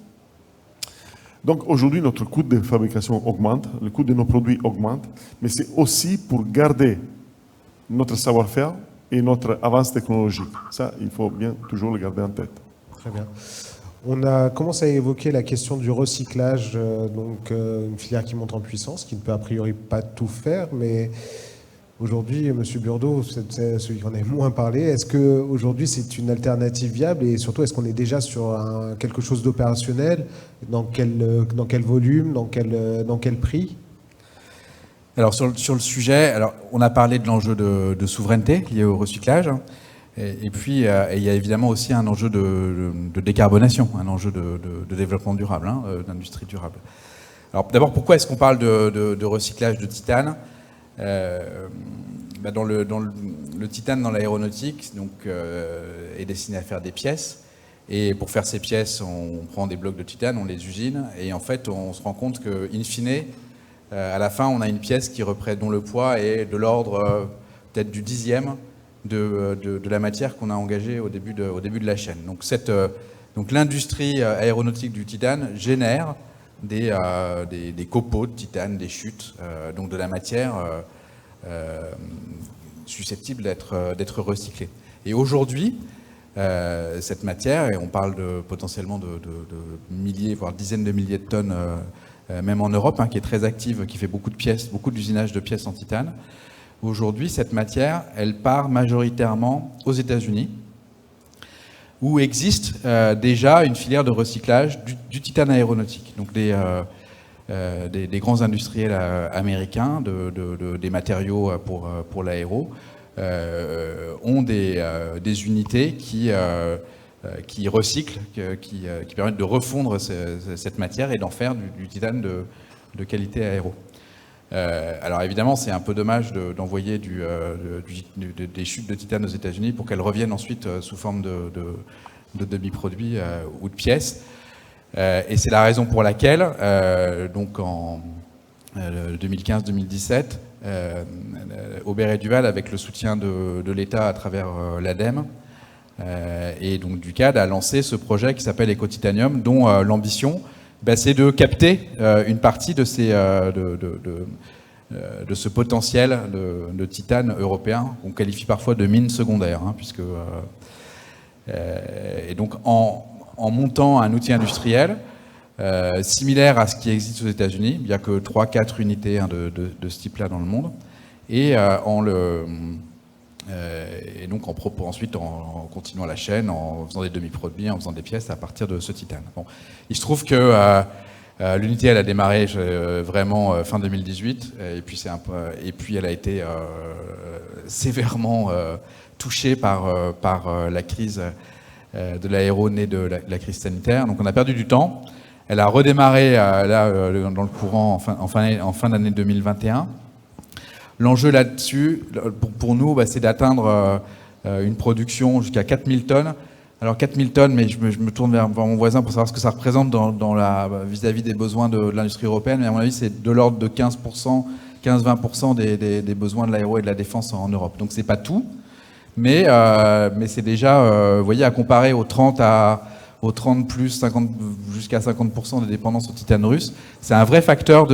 Speaker 4: Donc aujourd'hui, notre coût de fabrication augmente, le coût de nos produits augmente, mais c'est aussi pour garder notre savoir-faire et notre avance technologique. Ça, il faut bien toujours le garder en tête.
Speaker 1: Très bien. On a commencé à évoquer la question du recyclage, donc une filière qui monte en puissance, qui ne peut a priori pas tout faire, mais aujourd'hui, M. Burdeau, c'est celui qui en a moins parlé. Est-ce qu'aujourd'hui, c'est une alternative viable et surtout, est-ce qu'on est déjà sur quelque chose d'opérationnel? Dans quel volume? Dans quel prix?
Speaker 3: Alors sur le sujet, alors, on a parlé de l'enjeu de souveraineté lié au recyclage. Et puis, il y a évidemment aussi un enjeu de décarbonation, un enjeu de développement durable, d'industrie durable. Alors d'abord, pourquoi est-ce qu'on parle de recyclage de titane? Dans le titane dans l'aéronautique est destiné à faire des pièces. Et pour faire ces pièces, on prend des blocs de titane, on les usine. Et en fait, on se rend compte qu'in fine, à la fin, on a une pièce dont le poids est de l'ordre peut-être du 10e de la matière qu'on a engagée au début de la chaîne. Donc l'industrie aéronautique du titane génère des copeaux de titane, des chutes, donc de la matière susceptible d'être recyclée. Et aujourd'hui, cette matière, et on parle potentiellement de milliers, voire dizaines de milliers de tonnes, même en Europe, qui est très active, qui fait beaucoup de pièces, beaucoup d'usinage de pièces en titane. Aujourd'hui, cette matière, elle part majoritairement aux États-Unis, où existe déjà une filière de recyclage du titane aéronautique. Donc des grands industriels américains des matériaux pour l'aéro ont des unités qui recyclent, qui permettent de refondre cette matière et d'en faire du titane de qualité aéro. Alors évidemment, c'est un peu dommage d'envoyer des chutes de titane aux États-Unis pour qu'elles reviennent ensuite sous forme de demi-produits ou de pièces. Et c'est la raison pour laquelle, donc en 2015-2017, Aubert et Duval, avec le soutien de l'État à travers l'ADEME et donc du CAD, a lancé ce projet qui s'appelle Ecotitanium, dont l'ambition, c'est de capter une partie de ce potentiel de titane européen, qu'on qualifie parfois de mine secondaire, puisque et donc en montant un outil industriel similaire à ce qui existe aux États-Unis, il n'y a que 3-4 unités de ce type-là dans le monde, et donc ensuite en continuant la chaîne, en faisant des demi-produits, en faisant des pièces à partir de ce titane. Bon. Il se trouve que l'unité, elle a démarré vraiment fin 2018, et puis elle a été sévèrement touchée par la crise de l'aéro née de la crise sanitaire. Donc on a perdu du temps. Elle a redémarré dans le courant en fin d'année 2021. L'enjeu là-dessus, pour nous, c'est d'atteindre une production jusqu'à 4000 tonnes. Alors 4000 tonnes, mais je me tourne vers mon voisin pour savoir ce que ça représente vis-à-vis des besoins de l'industrie européenne. Mais à mon avis, c'est de l'ordre de 15-20% des besoins de l'aéro et de la défense en Europe. Donc c'est pas tout, mais c'est déjà, vous voyez, à comparer aux 30 plus 50, jusqu'à 50% de dépendance au titane russe, c'est un vrai facteur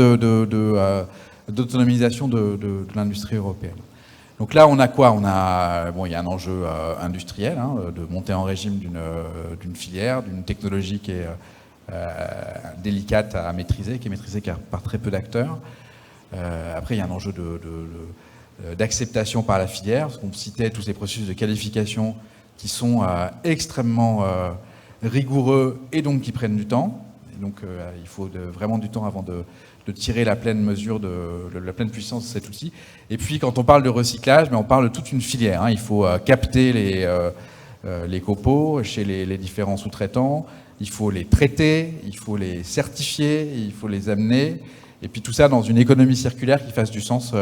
Speaker 3: d'autonomisation de l'industrie européenne. Donc là, on a quoi? Il y a un enjeu industriel, de monter en régime d'une filière, d'une technologie qui est délicate à maîtriser, qui est maîtrisée par très peu d'acteurs. Après, il y a un enjeu d'acceptation par la filière, parce qu'on citait tous ces processus de qualification qui sont extrêmement rigoureux et donc qui prennent du temps. Et donc il faut vraiment du temps avant de tirer la pleine mesure, la pleine puissance de cet outil. Et puis quand on parle de recyclage, on parle de toute une filière. Il faut capter les copeaux chez les différents sous-traitants, il faut les traiter, il faut les certifier, il faut les amener, Et puis tout ça dans une économie circulaire qui fasse du sens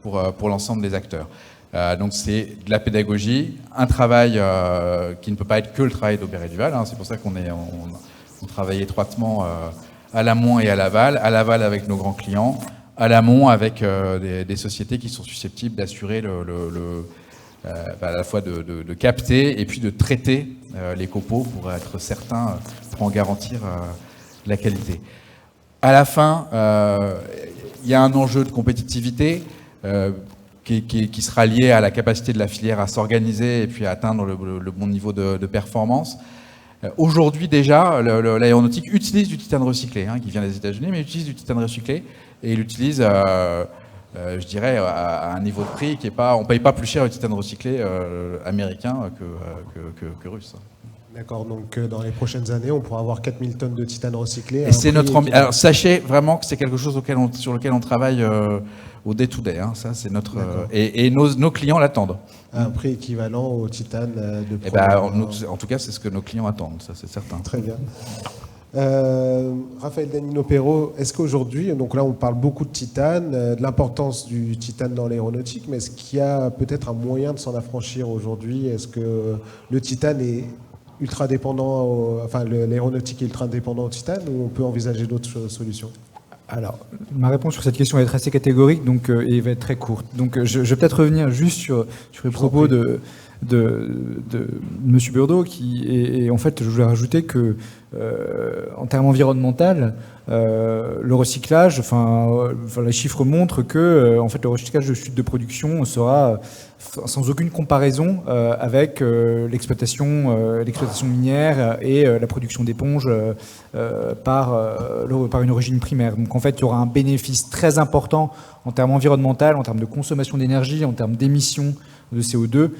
Speaker 3: pour l'ensemble des acteurs. Donc c'est de la pédagogie, un travail qui ne peut pas être que le travail d'Aubert et Duval. C'est pour ça on travaille étroitement à l'amont et à l'aval avec nos grands clients, à l'amont avec des sociétés qui sont susceptibles d'assurer à la fois de capter et puis de traiter les copeaux pour être certain, pour en garantir la qualité. À la fin, il y a un enjeu de compétitivité qui sera lié à la capacité de la filière à s'organiser et puis à atteindre le bon niveau de performance. Aujourd'hui déjà, l'aéronautique utilise du titane recyclé, qui vient des États-Unis, mais utilise du titane recyclé et il l'utilise, je dirais, à un niveau de prix qui est pas, on paye pas plus cher le titane recyclé américain que russe.
Speaker 1: D'accord, donc dans les prochaines années, on pourra avoir 4000 tonnes de titane recyclé.
Speaker 3: Et c'est notre ambition. Alors sachez vraiment que c'est quelque chose sur lequel on travaille au day-to-day. Ça, c'est notre et nos clients l'attendent.
Speaker 1: À un prix équivalent au titane de
Speaker 3: Eh en tout cas, c'est ce que nos clients attendent, ça c'est certain.
Speaker 1: Très bien. Raphaël Danino-Perrault, est-ce qu'aujourd'hui, donc là on parle beaucoup de titane, de l'importance du titane dans l'aéronautique, mais est-ce qu'il y a peut-être un moyen de s'en affranchir aujourd'hui? Est-ce que le titane est ultra dépendant, l'aéronautique est ultra dépendant au titane, ou on peut envisager d'autres solutions?
Speaker 2: Alors, ma réponse sur cette question va être assez catégorique, donc et va être très courte. Donc, je vais peut-être revenir juste sur les propos de M. Burdeau, et en fait, je voulais rajouter que, en termes environnemental, le recyclage, les chiffres montrent que, en fait, le recyclage de chute de production sera sans aucune comparaison avec l'exploitation minière et la production d'éponges par une origine primaire. Donc en fait, il y aura un bénéfice très important en termes environnementaux, en termes de consommation d'énergie, en termes d'émissions de CO2.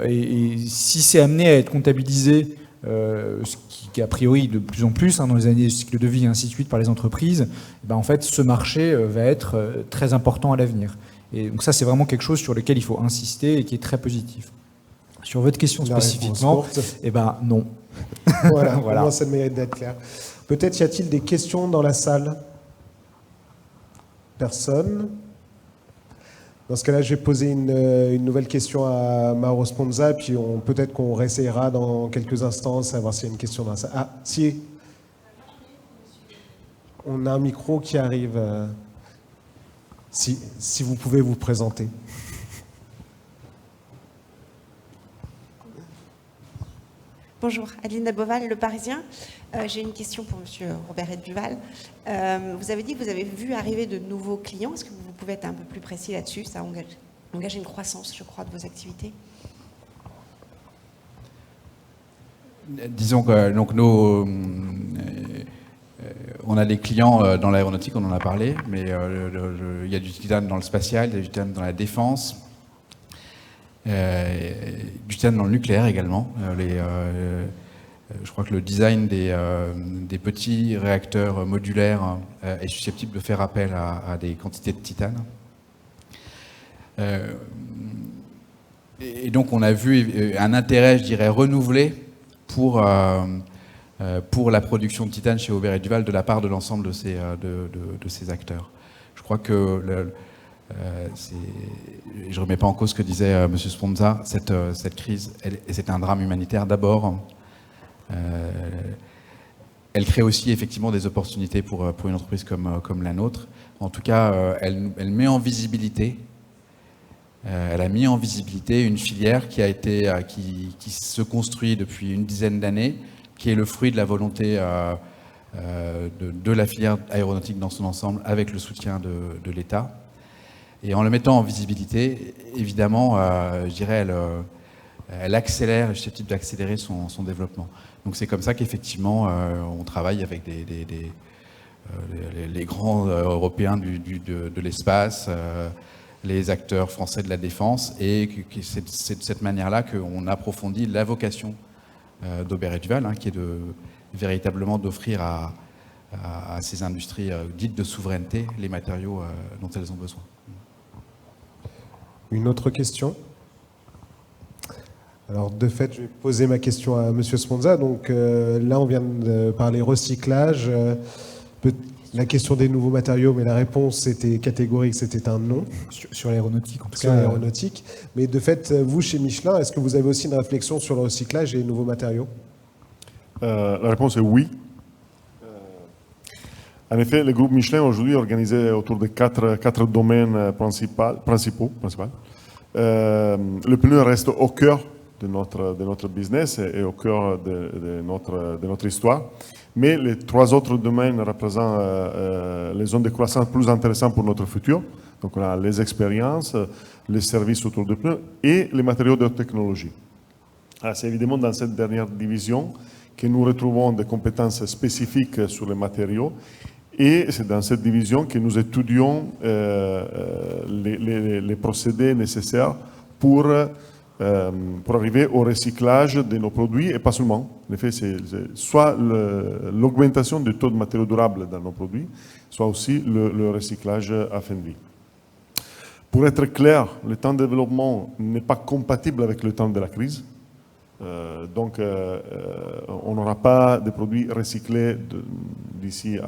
Speaker 2: Et si c'est amené à être comptabilisé, ce qui a priori de plus en plus dans les années de cycle de vie et ainsi de suite par les entreprises, en fait, ce marché va être très important à l'avenir. Et donc ça, c'est vraiment quelque chose sur lequel il faut insister et qui est très positif. Sur votre question spécifiquement, non.
Speaker 1: Voilà, voilà. Ça mérite d'être clair. Peut-être y a-t-il des questions dans la salle? Personne? Dans ce cas-là, je vais poser une nouvelle question à Mauro Sponza, puis peut-être qu'on réessayera dans quelques instants, savoir s'il y a une question dans la salle. Ah, si. On a un micro qui arrive. Si vous pouvez vous présenter.
Speaker 6: Bonjour, Adeline Daboval, Le Parisien. J'ai une question pour M. Robert Duval. Vous avez dit que vous avez vu arriver de nouveaux clients. Est-ce que vous pouvez être un peu plus précis là-dessus? Ça engage une croissance, je crois, de vos activités.
Speaker 3: Disons que donc on a des clients dans l'aéronautique, on en a parlé, mais il y a du titane dans le spatial, il y a du titane dans la défense, du titane dans le nucléaire également. Je crois que le design des petits réacteurs modulaires est susceptible de faire appel à des quantités de titane. Et donc on a vu un intérêt, je dirais, renouvelé pour la production de titane chez Aubert et Duval de la part de l'ensemble de ces acteurs. Je crois que je ne remets pas en cause ce que disait M. Sponza, cette crise, c'est un drame humanitaire d'abord. Elle crée aussi effectivement des opportunités pour une entreprise comme la nôtre. En tout cas, elle met en visibilité, elle a mis en visibilité une filière qui se construit depuis une dizaine d'années, qui est le fruit de la volonté de la filière aéronautique dans son ensemble, avec le soutien de l'État. Et en le mettant en visibilité, évidemment, je dirais, elle accélère, est susceptible d'accélérer son développement. Donc c'est comme ça qu'effectivement, on travaille avec les grands Européens de l'espace, les acteurs français de la défense, et c'est de cette manière-là qu'on approfondit la vocation d'Aubert et Duval, qui est véritablement d'offrir à ces industries dites de souveraineté les matériaux dont elles ont besoin.
Speaker 1: Une autre question? Alors, de fait, je vais poser ma question à M. Sponza. Donc là, on vient de parler recyclage. la question des nouveaux matériaux, mais la réponse était catégorique, c'était un non.
Speaker 2: Sur l'aéronautique, en tout
Speaker 1: Sur
Speaker 2: cas.
Speaker 1: l'aéronautique. Mais de fait, vous, chez Michelin, est-ce que vous avez aussi une réflexion sur le recyclage et les nouveaux matériaux?
Speaker 4: La réponse est oui. En effet, le groupe Michelin aujourd'hui est organisé autour de quatre domaines principaux. Le pneu reste au cœur de notre business et au cœur de notre histoire. Mais les 3 autres domaines représentent les zones de croissance plus intéressantes pour notre futur. Donc on a les expériences, les services autour du pneu et les matériaux de haute technologie. C'est évidemment dans cette dernière division que nous retrouvons des compétences spécifiques sur les matériaux. Et c'est dans cette division que nous étudions les procédés nécessaires pour arriver au recyclage de nos produits, et pas seulement. En effet, c'est soit l'augmentation du taux de matériaux durables dans nos produits, soit aussi le recyclage à fin de vie. Pour être clair, le temps de développement n'est pas compatible avec le temps de la crise. Donc, on n'aura pas de produits recyclés d'ici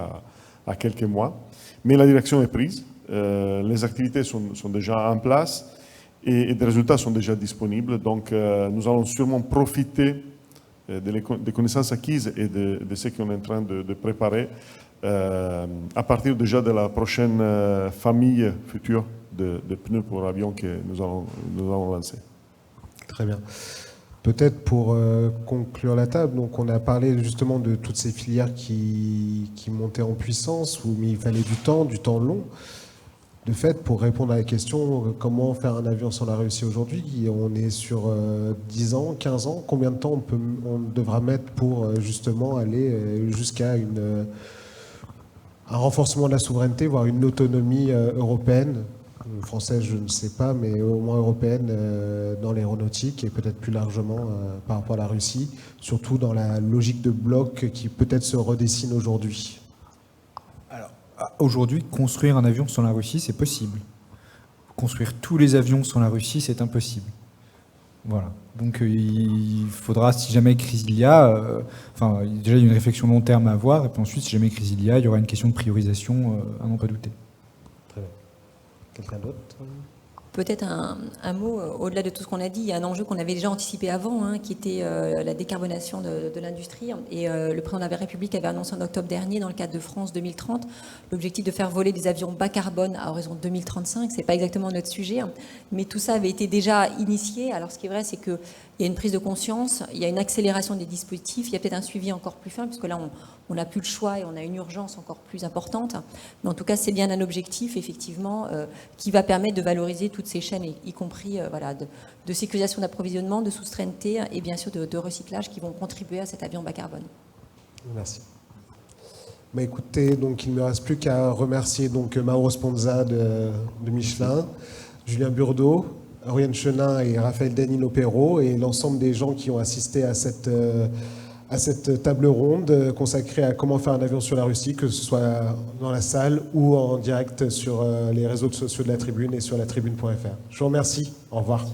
Speaker 4: à quelques mois. Mais la direction est prise. Les activités sont déjà en place et des résultats sont déjà disponibles. Donc, nous allons sûrement profiter des connaissances acquises et de ce qu'on est en train de préparer à partir déjà de la prochaine famille future de pneus pour avions que nous allons lancer.
Speaker 1: Très bien. Peut-être pour conclure la table, donc on a parlé justement de toutes ces filières qui montaient en puissance, mais il fallait du temps long. De fait, pour répondre à la question comment faire un avion sans la Russie aujourd'hui, on est sur 10 ans, 15 ans. Combien de temps on devra mettre pour justement aller jusqu'à un renforcement de la souveraineté, voire une autonomie européenne, française je ne sais pas, mais au moins européenne dans l'aéronautique et peut-être plus largement par rapport à la Russie, surtout dans la logique de bloc qui peut-être se redessine aujourd'hui?
Speaker 2: Aujourd'hui, construire un avion sans la Russie, c'est possible. Construire tous les avions sans la Russie, c'est impossible. Voilà. Donc il faudra, si jamais crise il y a, déjà il y a une réflexion long terme à avoir, et puis ensuite, si jamais crise il y aura une question de priorisation à n'en pas douter.
Speaker 1: Très bien. Quelqu'un d'autre?
Speaker 5: Peut-être un mot, au-delà de tout ce qu'on a dit, il y a un enjeu qu'on avait déjà anticipé avant, qui était la décarbonation de l'industrie. Et le président de la République avait annoncé en octobre dernier, dans le cadre de France 2030, l'objectif de faire voler des avions bas carbone à horizon 2035. Ce n'est pas exactement notre sujet, mais tout ça avait été déjà initié. Alors ce qui est vrai, c'est qu'il y a une prise de conscience, il y a une accélération des dispositifs, il y a peut-être un suivi encore plus fin, puisque là, on n'a plus le choix et on a une urgence encore plus importante. Mais en tout cas, c'est bien un objectif, effectivement, qui va permettre de valoriser toutes ces chaînes, y compris de sécurisation d'approvisionnement, de souveraineté et bien sûr de recyclage qui vont contribuer à cet avion bas carbone.
Speaker 1: Merci. Bah écoutez, donc il ne me reste plus qu'à remercier donc Mauro Sponza de Michelin, Julien Burdeau, Oriane Chenin et Raphaël Danilo-Perrault et l'ensemble des gens qui ont assisté à cette table ronde consacrée à comment faire un avion sur la Russie, que ce soit dans la salle ou en direct sur les réseaux sociaux de la Tribune et sur latribune.fr. Je vous remercie. Au revoir.